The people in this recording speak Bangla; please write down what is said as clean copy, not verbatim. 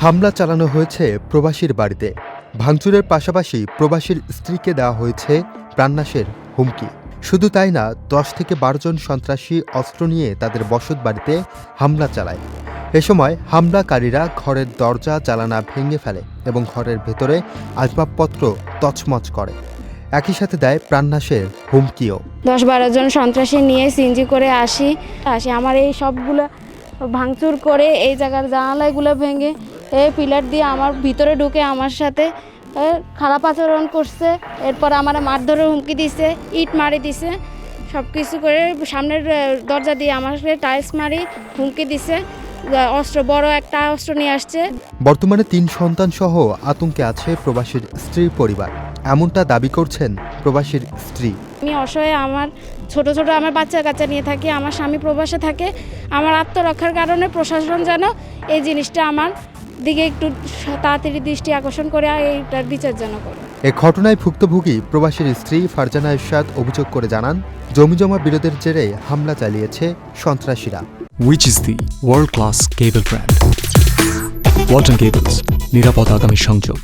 হামলা চালানো হয়েছে প্রবাসীর বাড়িতে। ভাঙচুরের পাশাপাশি প্রবাসীর স্ত্রীকে দেওয়া হয়েছে প্রাণনাশের হুমকি। শুধু তাই না, ১০ থেকে ১২ জন সন্ত্রাসী অস্ত্র নিয়ে তাদের বসত বাড়িতে হামলা চালায়। এ সময় হামলাকারীরা ঘরের দরজা জানালা ভেঙে ফেলে এবং ঘরের ভেতরে আসবাবপত্র তছমছ করে। একই সাথে দেয় প্রাণনাশের হুমকিও। ১০-১২ জন সন্ত্রাসী নিয়ে সিএনজি করে আসি আমার এই সবগুলো ভাঙচুর করে এই জায়গার জানালাগুলো ভেঙে পিলার দিয়ে আমার ভিতরে ঢুকে আমার সাথে খারাপ আচরণ করছে। এরপর আমার মারধরের হুমকি দিছে, ইট মারি দিছে, সব কিছু করে সামনের দরজা দিয়ে আমার টাইলস মারি হুমকি দিছে। অস্ত্র, বড় একটা অস্ত্র নিয়ে আসছে। বর্তমানে ৩ সন্তান সহ আতঙ্কে আছে প্রবাসীর স্ত্রীর পরিবার, এমনটা দাবি করছেন প্রবাসীর স্ত্রী। আমি অসহায়, আমার ছোট ছোট আমার বাচ্চা কাচ্চা নিয়ে থাকি, আমার স্বামী প্রবাসে থাকে। আমার আত্মরক্ষার কারণে প্রশাসন যেন এই জিনিসটা আমার দিকে একটু তাড়াতাড়ি দৃষ্টি আকর্ষণ করে এইটার বিচার যেন করে। এ ঘটনায় ভুক্তভোগী প্রবাসীর স্ত্রী ফারজানা ইরশাদ অভিযোগ করে জানান, জমিজমা বিরোধের জেরে হামলা চালিয়েছে সন্ত্রাসীরা। Which is the world-class cable brand? Walton Cables, নিরাপদ আগামী সংযোগ।